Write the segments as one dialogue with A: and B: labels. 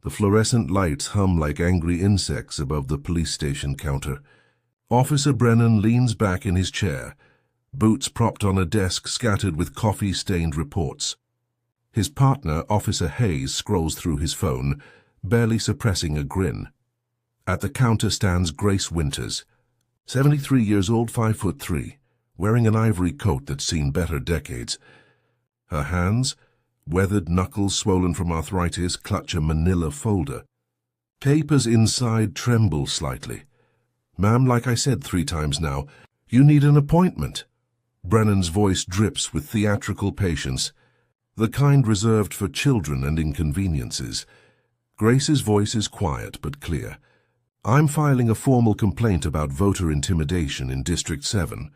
A: The fluorescent lights hum like angry insects above the police station counter. Officer Brennan leans back in his chair, boots propped on a desk scattered with coffee-stained reports. His partner, Officer Hayes, scrolls through his phone, barely suppressing a grin. At the counter stands Grace Winters, 73 years old, 5'3", wearing an ivory coat that's seen better decades. Her hands, weathered knuckles swollen from arthritis, clutch a manila folder. Papers inside tremble slightly. "Ma'am, like I said 3 times now, you need an appointment." Brennan's voice drips with theatrical patience, the kind reserved for children and inconveniences. Grace's voice is quiet but clear. "I'm filing a formal complaint about voter intimidation in District 7.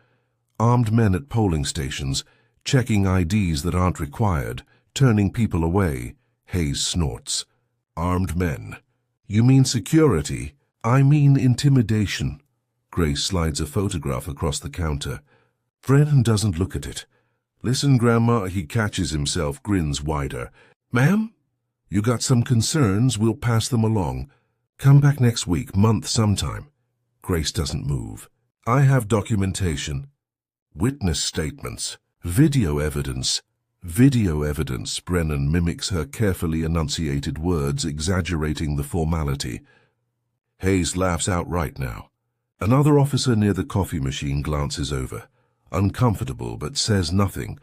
A: Armed men at polling stations, checking IDs that aren't required, turning people away." Hayes snorts. "Armed men? You mean security?" "I mean intimidation." Grace slides a photograph across the counter. Brennan doesn't look at it. "Listen, Grandma," he catches himself, grins wider. "Ma'am? You got some concerns, we'll pass them along. Come back next week, month sometime." Grace doesn't move. "I have documentation. Witness statements. Video evidence." "Video evidence," Brennan mimics her carefully enunciated words, exaggerating the formality. Hayes laughs outright now. Another officer near the coffee machine glances over, uncomfortable but says nothing.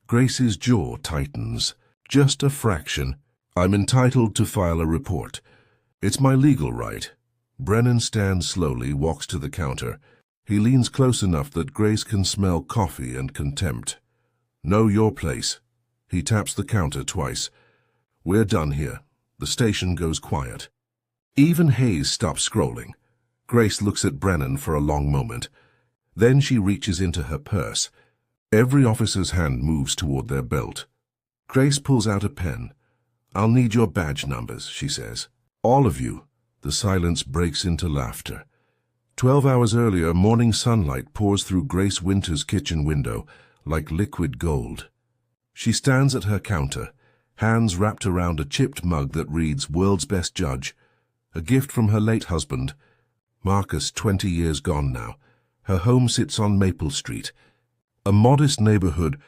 A: Grace's jaw tightens. "Just a fraction. I'm entitled to file a report. It's my legal right." Brennan stands slowly, walks to the counter. He leans close enough that Grace can smell coffee and contempt. "Know your place." He taps the counter twice. "We're done here." The station goes quiet. Even Hayes stops scrolling. Grace looks at Brennan for a long moment. Then she reaches into her purse. Every officer's hand moves toward their belt. Grace pulls out a pen. "I'll need your badge numbers," she says. "All of you." The silence breaks into laughter. 12 hours earlier, morning sunlight pours through Grace Winters' kitchen window like liquid gold. She stands at her counter, hands wrapped around a chipped mug that reads "World's Best Judge," a gift from her late husband. Marcus, 20 years gone now. Her home sits on Maple Street, a modest neighborhood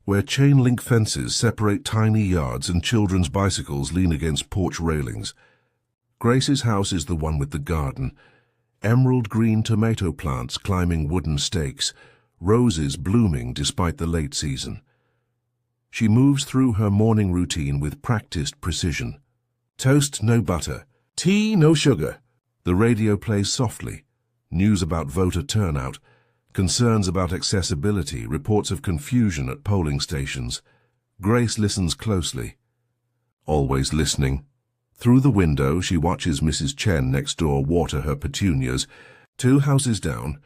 A: where chain-link fences separate tiny yards and children's bicycles lean against porch railings. Grace's house is the one with the garden. Emerald green tomato plants climbing wooden stakes, roses blooming despite the late season. She moves through her morning routine with practiced precision. Toast, no butter. Tea, no sugar. The radio plays softly. News about voter turnout, concerns about accessibility, reports of confusion at polling stations. Grace listens closely. Always listening. Through the window, she watches Mrs. Chen next door water her petunias. 2 houses down,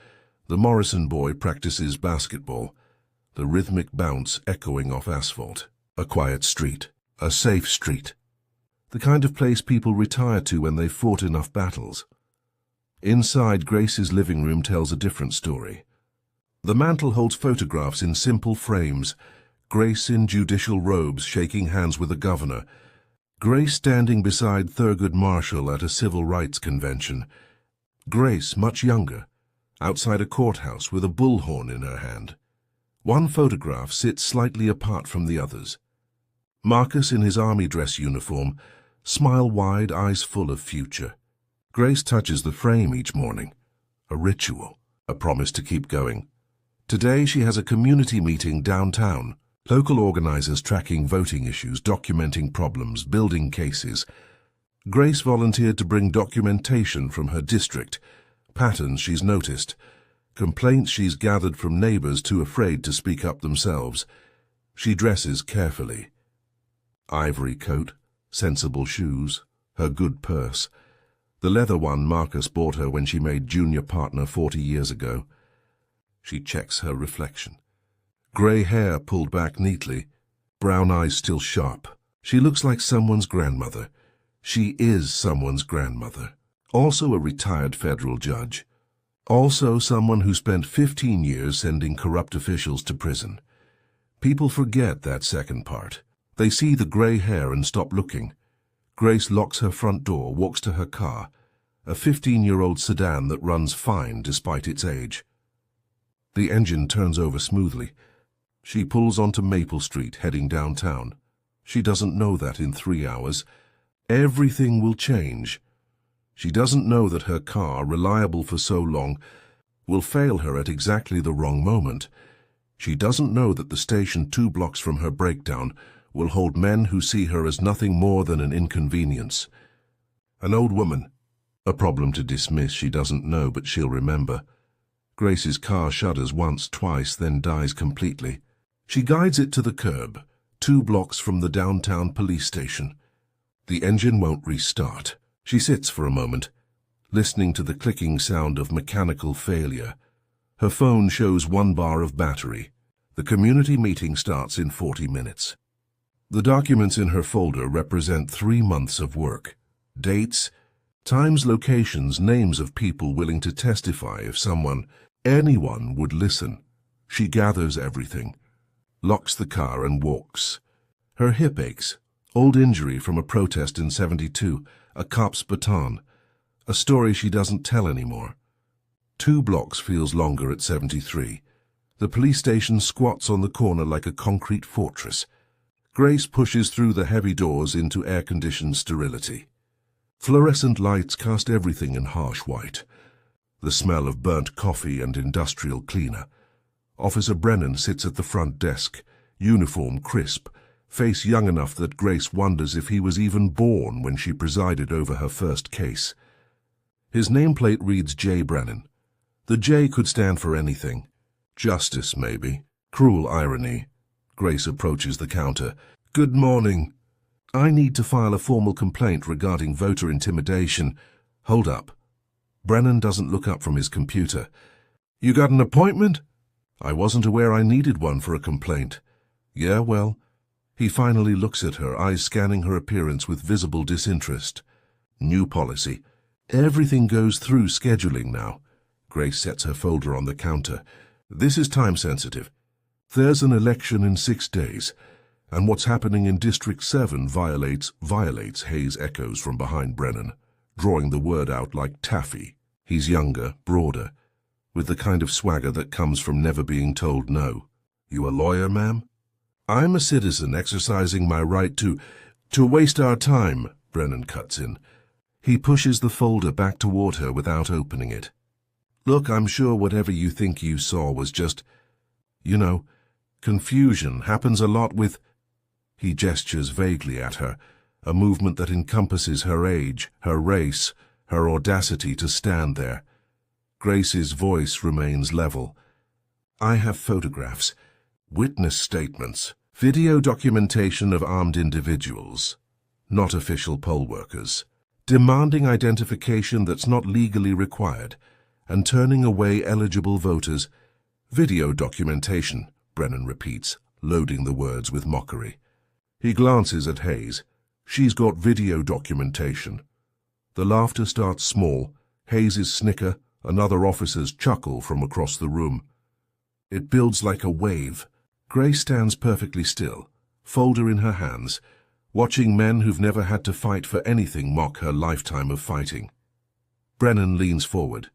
A: the Morrison boy practices basketball, the rhythmic bounce echoing off asphalt. A quiet street, a safe street. The kind of place people retire to when they've fought enough battles. Inside, Grace's living room tells a different story. The mantel holds photographs in simple frames. Grace in judicial robes shaking hands with a governor. Grace standing beside Thurgood Marshall at a civil rights convention. Grace, much younger, outside a courthouse with a bullhorn in her hand. One photograph sits slightly apart from the others. Marcus in his army dress uniform, smile wide, eyes full of future. Grace touches the frame each morning. A ritual, a promise to keep going. Today she has a community meeting downtown. Local organizers tracking voting issues, documenting problems, building cases. Grace volunteered to bring documentation from her district, patterns she's noticed, complaints she's gathered from neighbors too afraid to speak up themselves. She dresses carefully. Ivory coat, sensible shoes, her good purse. The leather one Marcus bought her when she made junior partner 40 years ago. She checks her reflection. Grey hair pulled back neatly, brown eyes still sharp. She looks like someone's grandmother. She is someone's grandmother. Also a retired federal judge. Also someone who spent 15 years sending corrupt officials to prison. People forget that second part. They see the gray hair and stop looking. Grace locks her front door, walks to her car, a 15-year-old sedan that runs fine despite its age. The engine turns over smoothly. She pulls onto Maple Street, heading downtown. She doesn't know that in 3 hours, everything will change. She doesn't know that her car, reliable for so long, will fail her at exactly the wrong moment. She doesn't know that the station 2 blocks from her breakdown will hold men who see her as nothing more than an inconvenience. An old woman. A problem to dismiss, she doesn't know, but she'll remember. Grace's car shudders once, twice, then dies completely. She guides it to the curb, 2 blocks from the downtown police station. The engine won't restart. She sits for a moment, listening to the clicking sound of mechanical failure. Her phone shows 1 bar of battery. The community meeting starts in 40 minutes. The documents in her folder represent 3 months of work. Dates, times, locations, names of people willing to testify if anyone would listen. She gathers everything, locks the car and walks. Her hip aches, old injury from a protest in '72, a cop's baton, a story she doesn't tell anymore. 2 blocks feels longer at 73. The police station squats on the corner like a concrete fortress. Grace pushes through the heavy doors into air-conditioned sterility. Fluorescent lights cast everything in harsh white. The smell of burnt coffee and industrial cleaner. Officer Brennan sits at the front desk, uniform crisp, face young enough that Grace wonders if he was even born when she presided over her first case. His nameplate reads J. Brennan. The J could stand for anything. Justice, maybe. Cruel irony. Grace approaches the counter. "Good morning. I need to file a formal complaint regarding voter intimidation." "Hold up." Brennan doesn't look up from his computer. "You got an appointment?" "I wasn't aware I needed one for a complaint." "Yeah, well." He finally looks at her, eyes scanning her appearance with visible disinterest. "New policy. Everything goes through scheduling now." Grace sets her folder on the counter. "This is time-sensitive. There's an election in 6 days, and what's happening in District 7 violates, Hayes echoes from behind Brennan, drawing the word out like taffy. He's younger, broader, with the kind of swagger that comes from never being told no. "You a lawyer, ma'am?" "I'm a citizen exercising my right to waste our time," Brennan cuts in. He pushes the folder back toward her without opening it. "Look, I'm sure whatever you think you saw was just, confusion happens a lot with—" He gestures vaguely at her, a movement that encompasses her age, her race, her audacity to stand there. Grace's voice remains level. "I have photographs, witness statements, video documentation of armed individuals, not official poll workers, demanding identification that's not legally required, and turning away eligible voters." "Video documentation," Brennan repeats, loading the words with mockery. He glances at Hayes. "She's got video documentation." The laughter starts small. Hayes's snicker, another officer's chuckle from across the room. It builds like a wave. Grace stands perfectly still, folder in her hands, watching men who've never had to fight for anything mock her lifetime of fighting. Brennan leans forward.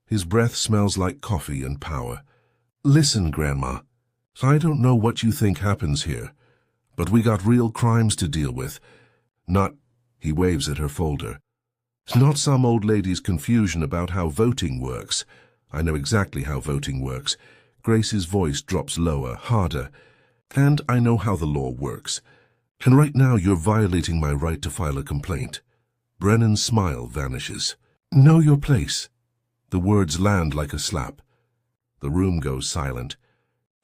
A: His breath smells like coffee and power. "Listen, Grandma, I don't know what you think happens here, but we got real crimes to deal with. Not—" he waves at her folder. "Not some old lady's confusion about how voting works. I know exactly how voting works." Grace's voice drops lower, harder. "And I know how the law works. And right now you're violating my right to file a complaint." Brennan's smile vanishes. "Know your place." The words land like a slap. The room goes silent.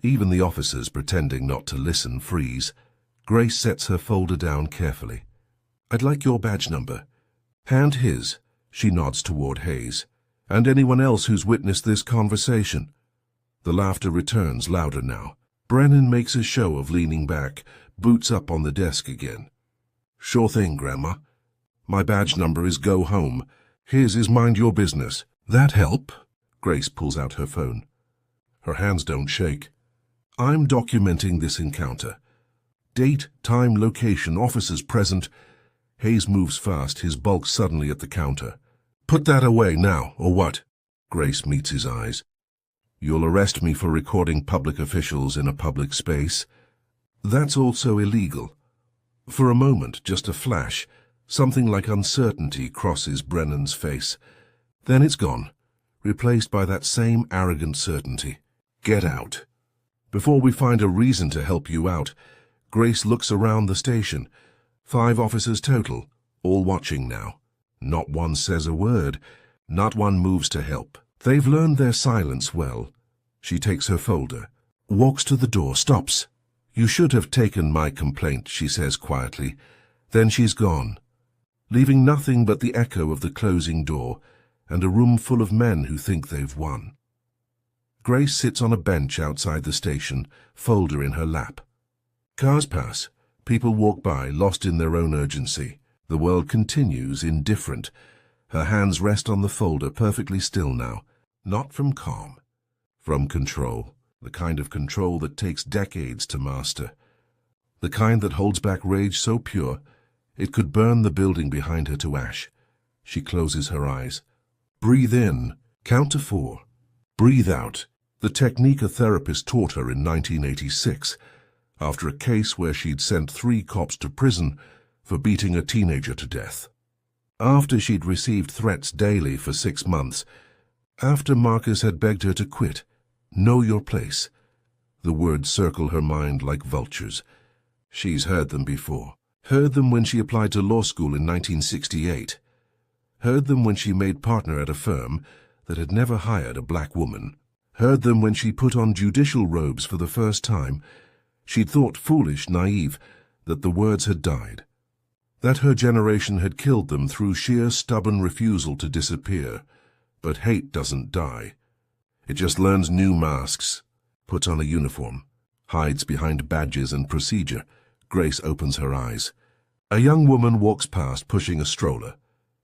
A: Even the officers, pretending not to listen, freeze. Grace sets her folder down carefully. "I'd like your badge number." "Hand his." She nods toward Hayes. "And anyone else who's witnessed this conversation." The laughter returns, louder now. Brennan makes a show of leaning back, boots up on the desk again. "Sure thing, Grandma. My badge number is Go Home. His is Mind Your Business. That help?" Grace pulls out her phone. Her hands don't shake. "I'm documenting this encounter. Date, time, location, officers present." Hayes moves fast, his bulk suddenly at the counter. "Put that away now, or what?" Grace meets his eyes. "You'll arrest me for recording public officials in a public space. That's also illegal." For a moment, just a flash, something like uncertainty crosses Brennan's face. Then it's gone, replaced by that same arrogant certainty. "Get out." "Before we find a reason to help you out." Grace looks around the station. 5 officers total, all watching now. Not one says a word. Not one moves to help. They've learned their silence well. She takes her folder, walks to the door, stops. "You should have taken my complaint," she says quietly. Then she's gone, leaving nothing but the echo of the closing door and a room full of men who think they've won. Grace sits on a bench outside the station, folder in her lap. Cars pass. People walk by, lost in their own urgency. The world continues, indifferent. Her hands rest on the folder, perfectly still now. Not from calm, from control. The kind of control that takes decades to master. The kind that holds back rage so pure, it could burn the building behind her to ash. She closes her eyes. Breathe in. Count to 4. Breathe out. The technique a therapist taught her in 1986, after a case where she'd sent 3 cops to prison for beating a teenager to death. After she'd received threats daily for 6 months. After Marcus had begged her to quit. Know your place. The words circle her mind like vultures. She's heard them before. Heard them when she applied to law school in 1968. Heard them when she made partner at a firm that had never hired a black woman. Heard them when she put on judicial robes for the first time. She'd thought, foolish, naive, that the words had died. That her generation had killed them through sheer stubborn refusal to disappear. But hate doesn't die. It just learns new masks, puts on a uniform, hides behind badges and procedure. Grace opens her eyes. A young woman walks past, pushing a stroller.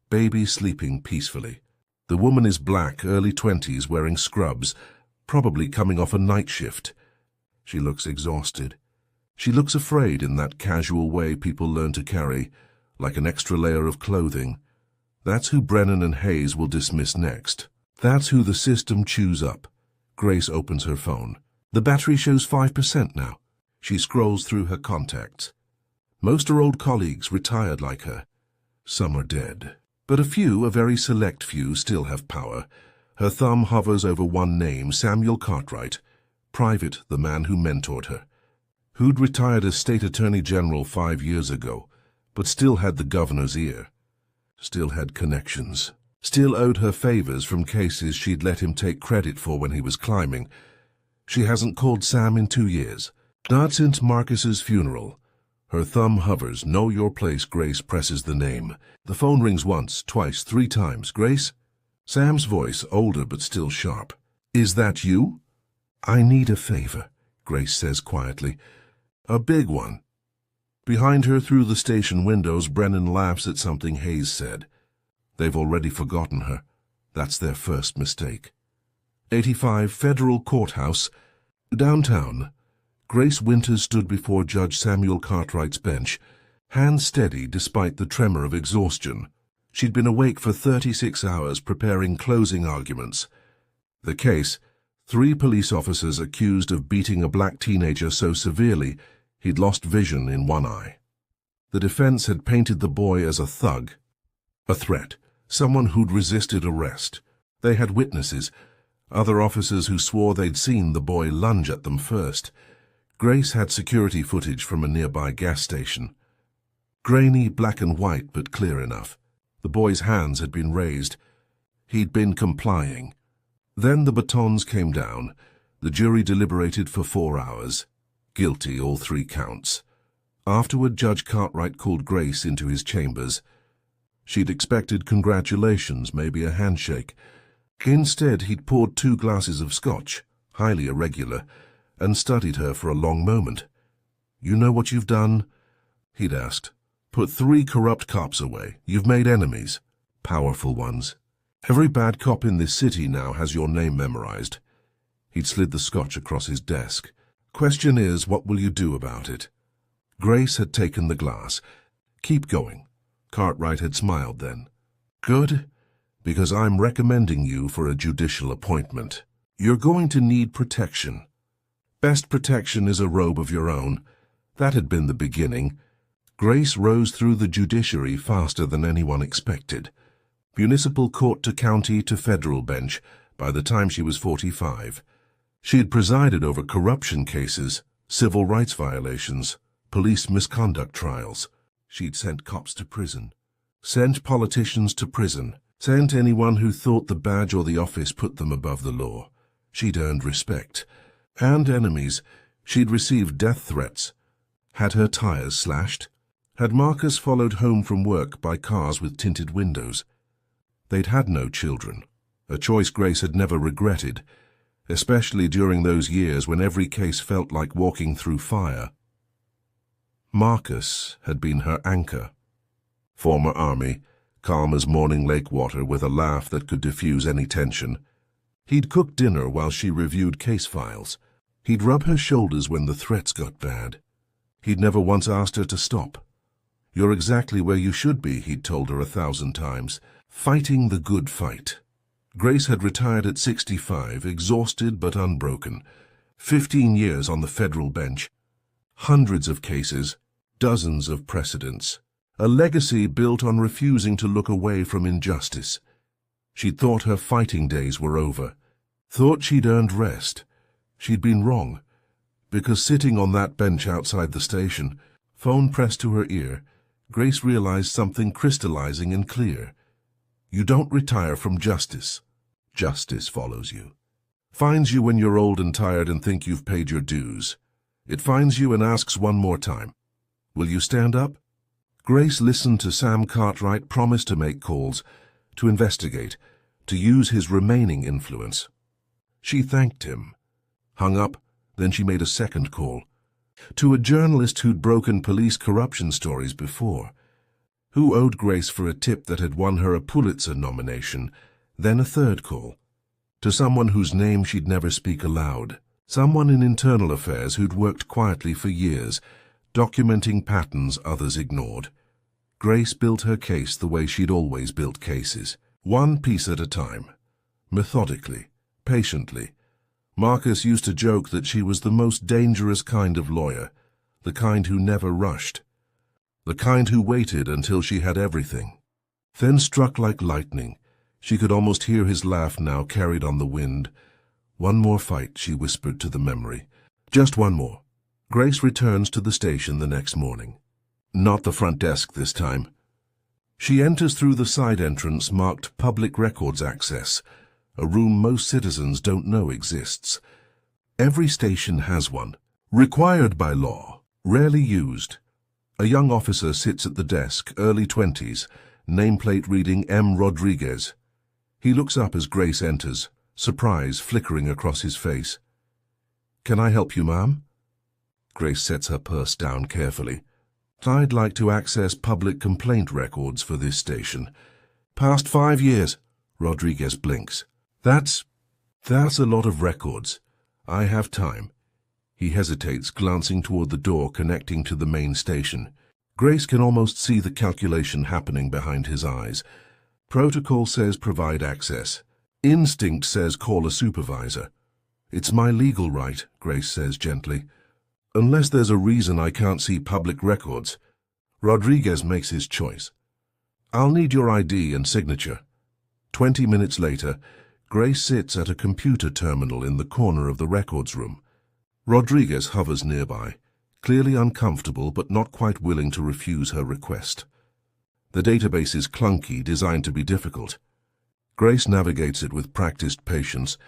A: Baby sleeping peacefully. The woman is black, early 20s, wearing scrubs, probably coming off a night shift. She looks exhausted. She looks afraid in that casual way people learn to carry, like an extra layer of clothing. That's who Brennan and Hayes will dismiss next. That's who the system chews up. Grace opens her phone. The battery shows 5% now. She scrolls through her contacts. Most are old colleagues, retired like her. Some are dead. But a very select few, still have power. Her thumb hovers over one name, Samuel Cartwright. Private, the man who mentored her. Who'd retired as state attorney general 5 years ago, but still had the governor's ear. Still had connections. Still owed her favors from cases she'd let him take credit for when he was climbing. She hasn't called Sam in 2 years. Not since Marcus's funeral. Her thumb hovers. Know your place. Grace presses the name. The phone rings once, twice, 3 times. Grace? Sam's voice, older but still sharp. Is that you? I need a favor, Grace says quietly. A big one. Behind her, through the station windows, Brennan laughs at something Hayes said. They've already forgotten her. That's their first mistake. 85 Federal Courthouse, downtown. Grace Winters stood before Judge Samuel Cartwright's bench, hands steady despite the tremor of exhaustion. She'd been awake for 36 hours preparing closing arguments. The case, 3 police officers accused of beating a black teenager so severely he'd lost vision in one eye. The defense had painted the boy as a thug, a threat, someone who'd resisted arrest. They had witnesses, other officers who swore they'd seen the boy lunge at them first. Grace had security footage from a nearby gas station. Grainy, black and white, but clear enough. The boy's hands had been raised. He'd been complying. Then the batons came down. The jury deliberated for 4 hours. Guilty, all 3 counts. Afterward, Judge Cartwright called Grace into his chambers. She'd expected congratulations, maybe a handshake. Instead, he'd poured 2 glasses of scotch, highly irregular, and studied her for a long moment. You know what you've done? He'd asked. Put 3 corrupt cops away. You've made enemies. Powerful ones. Every bad cop in this city now has your name memorized. He'd slid the scotch across his desk. Question is, what will you do about it? Grace had taken the glass. Keep going. Cartwright had smiled then. Good, because I'm recommending you for a judicial appointment. You're going to need protection. Best protection is a robe of your own. That had been the beginning. Grace rose through the judiciary faster than anyone expected. Municipal court to county to federal bench by the time she was 45. She had presided over corruption cases, civil rights violations, police misconduct trials. She'd sent cops to prison, sent politicians to prison, sent anyone who thought the badge or the office put them above the law. She'd earned respect. And enemies. She'd received death threats, had her tires slashed, had Marcus followed home from work by cars with tinted windows. They'd had no children, a choice Grace had never regretted, especially during those years when every case felt like walking through fire. Marcus had been her anchor. Former Army, calm as morning lake water with a laugh that could diffuse any tension. He'd cook dinner while she reviewed case files. He'd rub her shoulders when the threats got bad. He'd never once asked her to stop. You're exactly where you should be, he'd told her 1,000 times, fighting the good fight. Grace had retired at 65, exhausted but unbroken. 15 years on the federal bench. Hundreds of cases, dozens of precedents. A legacy built on refusing to look away from injustice. She'd thought her fighting days were over. Thought she'd earned rest. She'd been wrong. Because sitting on that bench outside the station, phone pressed to her ear, Grace realized something crystallizing and clear. You don't retire from justice. Justice follows you. Finds you when you're old and tired and think you've paid your dues. It finds you and asks one more time. Will you stand up? Grace listened to Sam Cartwright promise to make calls, to investigate, to use his remaining influence. She thanked him. Hung up, then she made a second call. To a journalist who'd broken police corruption stories before, who owed Grace for a tip that had won her a Pulitzer nomination, then a third call. To someone whose name she'd never speak aloud, someone in internal affairs who'd worked quietly for years, documenting patterns others ignored. Grace built her case the way she'd always built cases, one piece at a time, methodically, patiently. Marcus used to joke that she was the most dangerous kind of lawyer, the kind who never rushed, the kind who waited until she had everything. Then struck like lightning. She could almost hear his laugh now carried on the wind. One more fight, she whispered to the memory. Just one more. Grace returns to the station the next morning. Not the front desk this time. She enters through the side entrance marked Public Records Access, a room most citizens don't know exists. Every station has one, required by law, rarely used. A young officer sits at the desk, early 20s, nameplate reading M. Rodriguez. He looks up as Grace enters, surprise flickering across his face. Can I help you, ma'am? Grace sets her purse down carefully. I'd like to access public complaint records for this station. Past 5 years, Rodriguez blinks. That's a lot of records. I have time. He hesitates, glancing toward the door connecting to the main station. Grace can almost see the calculation happening behind his eyes. Protocol says provide access. Instinct says call a supervisor. It's my legal right, Grace says gently. Unless there's a reason I can't see public records. Rodriguez makes his choice. I'll need your ID and signature. 20 minutes later, Grace sits at a computer terminal in the corner of the records room. Rodriguez hovers nearby, clearly uncomfortable but not quite willing to refuse her request. The database is clunky, designed to be difficult. Grace navigates it with practiced patience.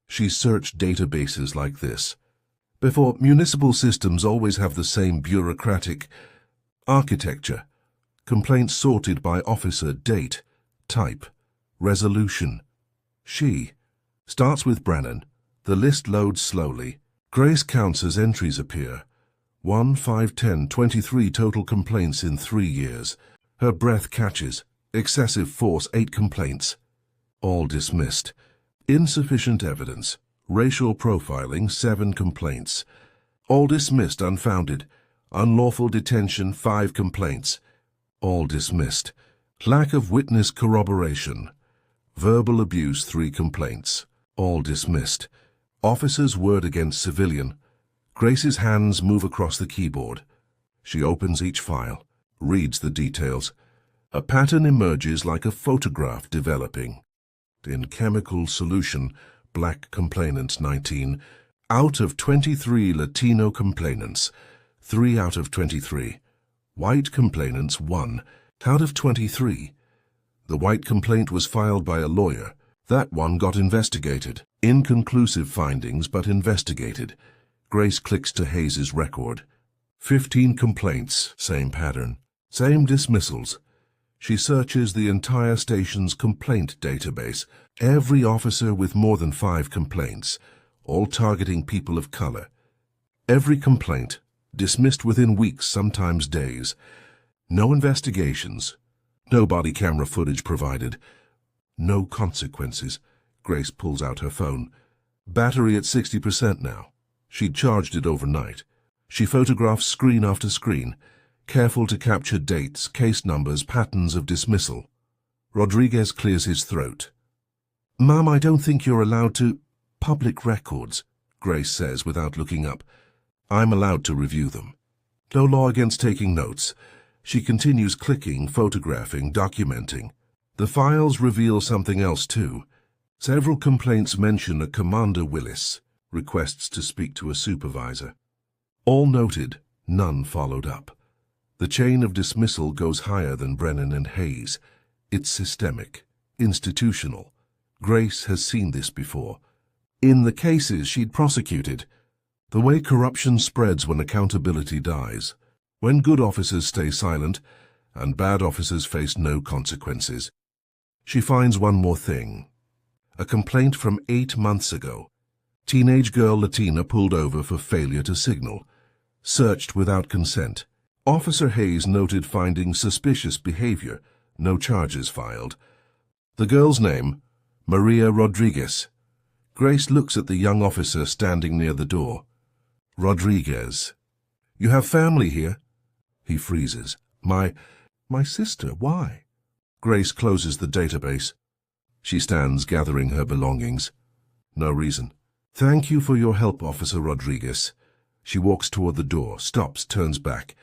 A: She's searched databases like this before. Municipal systems always have the same bureaucratic architecture. Complaints sorted by officer, date, type, resolution. She starts with Brennan. The list loads slowly. Grace counts as entries appear. 1, 5, 10, 23 total complaints in 3 years. Her breath catches. Excessive force, 8 complaints. All dismissed. Insufficient evidence. Racial profiling, 7 complaints. All dismissed, unfounded. Unlawful detention, 5 complaints. all dismissed. Lack of witness corroboration. Verbal abuse, 3 complaints, all dismissed. Officer's word against civilian. Grace's hands move across the keyboard. She opens each file, reads the details. A pattern emerges like a photograph developing. In chemical solution, black complainants 19. Out of 23 Latino complainants, 3 out of 23. White complainants 1 out of 23. The white complaint was filed by a lawyer. That one got investigated. Inconclusive findings, but investigated. Grace clicks to Hayes's record. 15 complaints, same pattern, same dismissals. She searches the entire station's complaint database. Every officer with more than 5 complaints, all targeting people of color. Every complaint, dismissed within weeks, sometimes days. No investigations. No body camera footage provided. No consequences. Grace pulls out her phone. Battery at 60% now. She'd charged it overnight. She photographs screen after screen, careful to capture dates, case numbers, patterns of dismissal. Rodriguez clears his throat. "Ma'am, I don't think you're allowed to—" "Public records," Grace says without looking up. "I'm allowed to review them. No law against taking notes." She continues clicking, photographing, documenting. The files reveal something else too. Several complaints mention a Commander Willis, requests to speak to a supervisor. All noted, none followed up. The chain of dismissal goes higher than Brennan and Hayes. It's systemic, institutional. Grace has seen this before. In the cases she'd prosecuted, the way corruption spreads when accountability dies, when good officers stay silent and bad officers face no consequences. She finds one more thing. A complaint from 8 months ago. Teenage girl Latina pulled over for failure to signal. Searched without consent. Officer Hayes noted finding suspicious behavior. No charges filed. The girl's name, Maria Rodriguez. Grace looks at the young officer standing near the door. Rodriguez. "You have family here?" He freezes. My sister, why?" Grace closes the database. She stands gathering her belongings. No reason. "Thank you for your help, Officer Rodriguez." She walks toward the door, stops, turns back.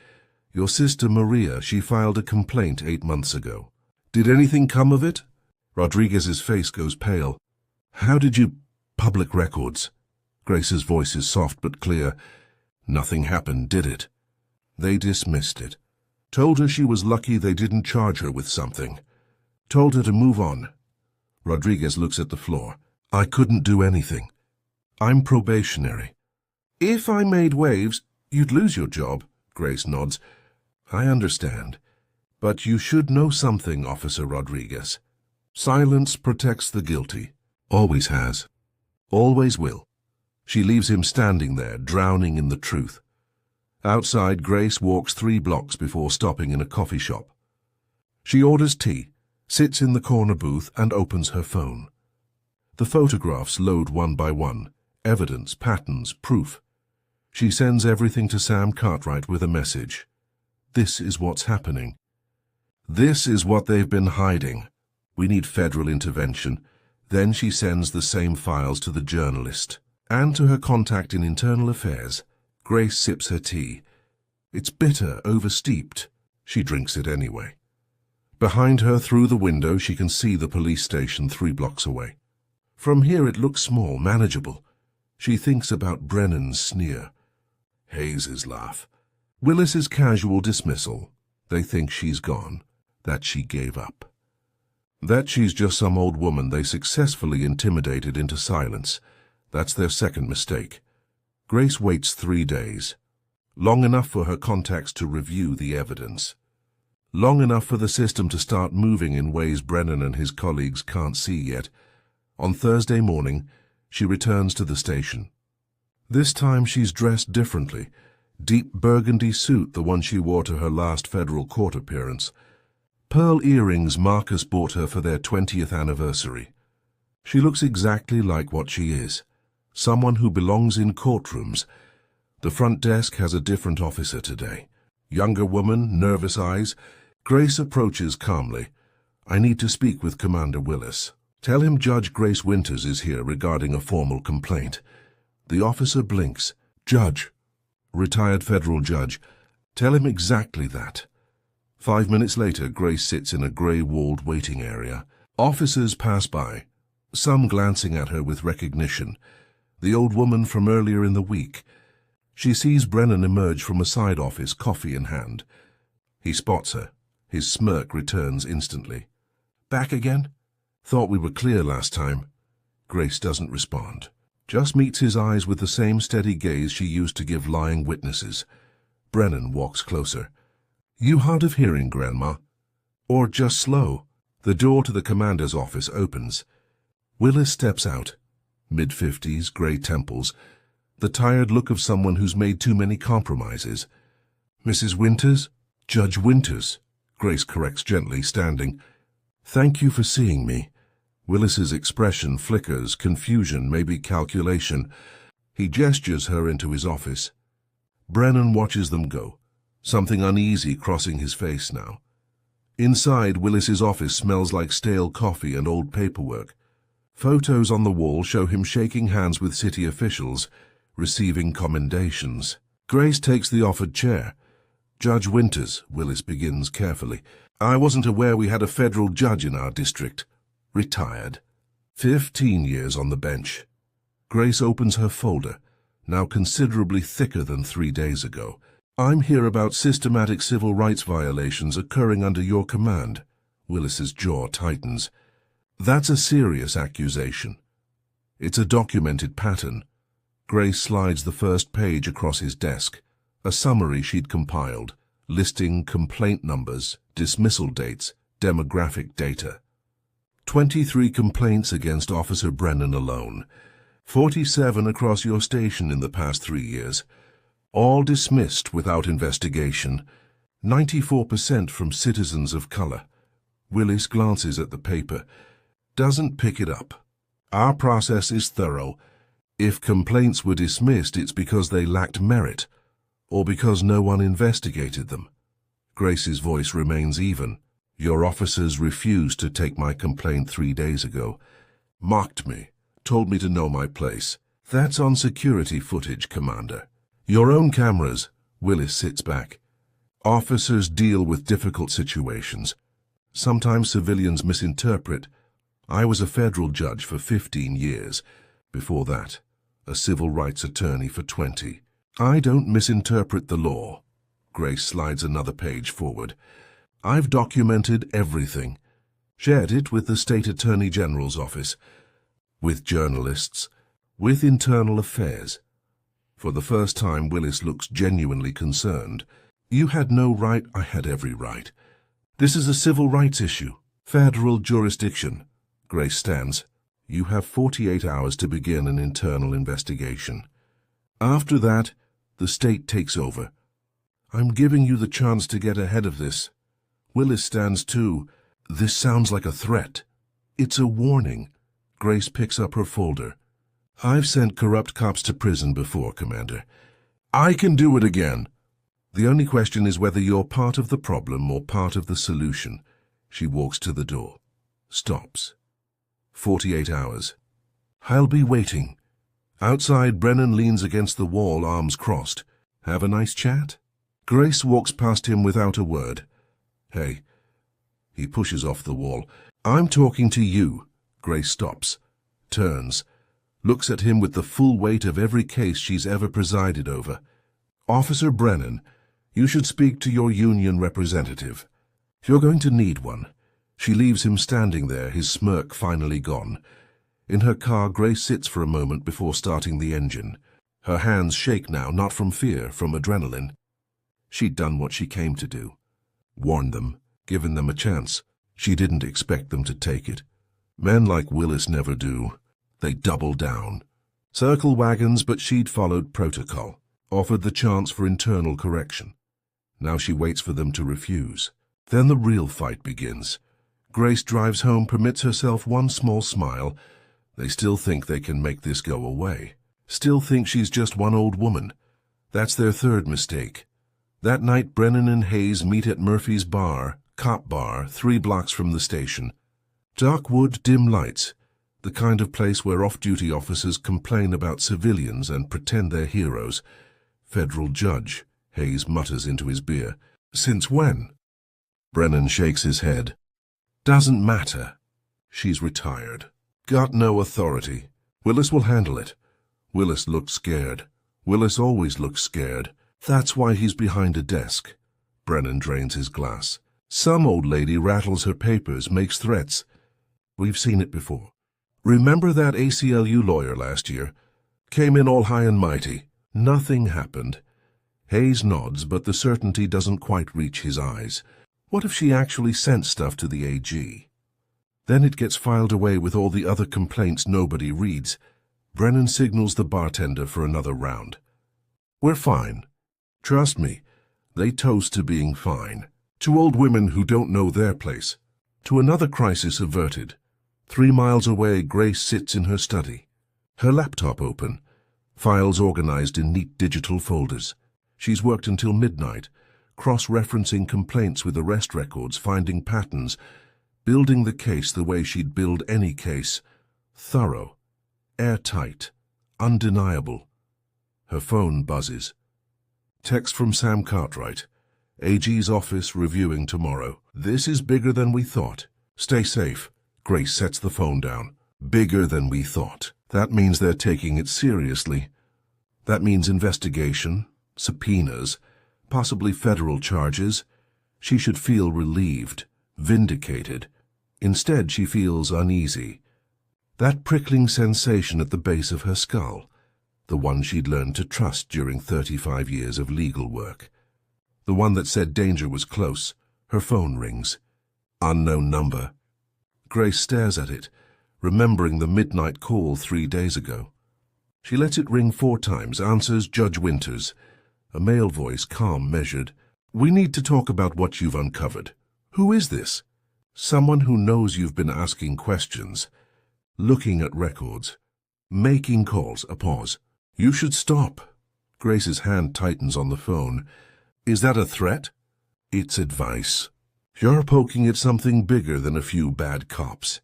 A: "Your sister Maria, she filed a complaint 8 months ago. Did anything come of it?" Rodriguez's face goes pale. "How did you—" "Public records." Grace's voice is soft but clear. "Nothing happened, did it?" "They dismissed it. Told her she was lucky they didn't charge her with something. Told her to move on." Rodriguez looks at the floor. "I couldn't do anything. I'm probationary." "If I made waves, you'd lose your job," Grace nods. "I understand. But you should know something, Officer Rodriguez. Silence protects the guilty. Always has. Always will." She leaves him standing there, drowning in the truth. Outside, Grace walks 3 blocks before stopping in a coffee shop. She orders tea, sits in the corner booth, and opens her phone. The photographs load one by one. Evidence, patterns, proof. She sends everything to Sam Cartwright with a message. This is what's happening. This is what they've been hiding. We need federal intervention. Then she sends the same files to the journalist and to her contact in internal affairs. Grace sips her tea. It's bitter, oversteeped. She drinks it anyway. Behind her, through the window, she can see the police station 3 blocks away. From here it looks small, manageable. She thinks about Brennan's sneer. Hayes's laugh. Willis's casual dismissal. They think she's gone, that she gave up. That she's just some old woman they successfully intimidated into silence. That's their second mistake. Grace waits 3 days. Long enough for her contacts to review the evidence. Long enough for the system to start moving in ways Brennan and his colleagues can't see yet. On Thursday morning, she returns to the station. This time she's dressed differently. Deep burgundy suit, the one she wore to her last federal court appearance. Pearl earrings Marcus bought her for their 20th anniversary. She looks exactly like what she is. Someone who belongs in courtrooms. The front desk has a different officer today. Younger woman, nervous eyes, Grace approaches calmly. I need to speak with Commander Willis. Tell him Judge Grace Winters is here regarding a formal complaint. The officer blinks. Judge. Retired federal judge. Tell him exactly that. 5 minutes later, Grace sits in a grey-walled waiting area. Officers pass by, some glancing at her with recognition. The old woman from earlier in the week. She sees Brennan emerge from a side office, coffee in hand. He spots her. His smirk returns instantly. Back again? Thought we were clear last time. Grace doesn't respond. Just meets his eyes with the same steady gaze she used to give lying witnesses. Brennan walks closer. You hard of hearing, Grandma? Or just slow? The door to the commander's office opens. Willis steps out. Mid-50s, grey temples. The tired look of someone who's made too many compromises. Mrs. Winters? Judge Winters, Grace corrects gently, standing. Thank you for seeing me. Willis's expression flickers, confusion, maybe calculation. He gestures her into his office. Brennan watches them go, something uneasy crossing his face now. Inside, Willis's office smells like stale coffee and old paperwork. Photos on the wall show him shaking hands with city officials, receiving commendations. Grace takes the offered chair. Judge Winters, Willis begins carefully. I wasn't aware we had a federal judge in our district. Retired. 15 years on the bench. Grace opens her folder, now considerably thicker than 3 days ago. I'm here about systematic civil rights violations occurring under your command. Willis's jaw tightens. That's a serious accusation. It's a documented pattern. Grace slides the first page across his desk, a summary she'd compiled, listing complaint numbers, dismissal dates, demographic data. 23 complaints against Officer Brennan alone, 47 across your station in the past 3 years, all dismissed without investigation, 94% from citizens of color. Willis glances at the paper, doesn't pick it up. Our process is thorough. If complaints were dismissed, it's because they lacked merit, or because no one investigated them. Grace's voice remains even. Your officers refused to take my complaint 3 days ago. Mocked me, told me to know my place. That's on security footage, Commander. Your own cameras. Willis sits back. Officers deal with difficult situations. Sometimes civilians misinterpret. I was a federal judge for 15 years. Before that, a civil rights attorney for 20. I don't misinterpret the law. Grace slides another page forward. I've documented everything. Shared it with the State Attorney General's office, with journalists, with internal affairs. For the first time, Willis looks genuinely concerned. You had no right, I had every right. This is a civil rights issue. Federal jurisdiction. Grace stands. You have 48 hours to begin an internal investigation. After that, the state takes over. I'm giving you the chance to get ahead of this. Willis stands too. This sounds like a threat. It's a warning. Grace picks up her folder. I've sent corrupt cops to prison before, Commander. I can do it again. The only question is whether you're part of the problem or part of the solution. She walks to the door. Stops. 48 hours. I'll be waiting. Outside, Brennan leans against the wall, arms crossed. Have a nice chat? Grace walks past him without a word. Hey. He pushes off the wall. I'm talking to you. Grace stops. Turns. Looks at him with the full weight of every case she's ever presided over. Officer Brennan, you should speak to your union representative. You're going to need one. She leaves him standing there, his smirk finally gone. In her car, Grace sits for a moment before starting the engine. Her hands shake now, not from fear, from adrenaline. She'd done what she came to do. Warned them, given them a chance. She didn't expect them to take it. Men like Willis never do. They double down. Circle wagons, but she'd followed protocol. Offered the chance for internal correction. Now she waits for them to refuse. Then the real fight begins. Grace drives home, permits herself one small smile. They still think they can make this go away. Still think she's just one old woman. That's their third mistake. That night, Brennan and Hayes meet at Murphy's bar, Cop bar, 3 blocks from the station. Dark wood, dim lights. The kind of place where off-duty officers complain about civilians and pretend they're heroes. Federal judge, Hayes mutters into his beer. Since when? Brennan shakes his head. Doesn't matter. She's retired. Got no authority. Willis will handle it. Willis looked scared. Willis always looks scared. That's why he's behind a desk. Brennan drains his glass. Some old lady rattles her papers, makes threats. We've seen it before. Remember that ACLU lawyer last year? Came in all high and mighty. Nothing happened. Hayes nods, but the certainty doesn't quite reach his eyes. What if she actually sent stuff to the AG? Then it gets filed away with all the other complaints nobody reads. Brennan signals the bartender for another round. We're fine. Trust me. They toast to being fine. 2 old women who don't know their place. To another crisis averted. 3 miles away, Grace sits in her study. Her laptop open. Files organized in neat digital folders. She's worked until midnight, cross-referencing complaints with arrest records, finding patterns, building the case the way she'd build any case. Thorough, airtight, undeniable. Her phone buzzes. Text from Sam Cartwright. AG's office reviewing tomorrow. This is bigger than we thought. Stay safe. Grace sets the phone down. Bigger than we thought. That means they're taking it seriously. That means investigation, subpoenas, possibly federal charges. She should feel relieved, vindicated. Instead, she feels uneasy. That prickling sensation at the base of her skull, the one she'd learned to trust during 35 years of legal work. The one that said danger was close. Her phone rings. Unknown number. Grace stares at it, remembering the midnight call 3 days ago. She lets it ring 4 times, answers Judge Winters. A male voice, calm, measured. We need to talk about what you've uncovered. Who is this? Someone who knows you've been asking questions, looking at records, making calls. A pause. You should stop. Grace's hand tightens on the phone. Is that a threat? It's advice. You're poking at something bigger than a few bad cops.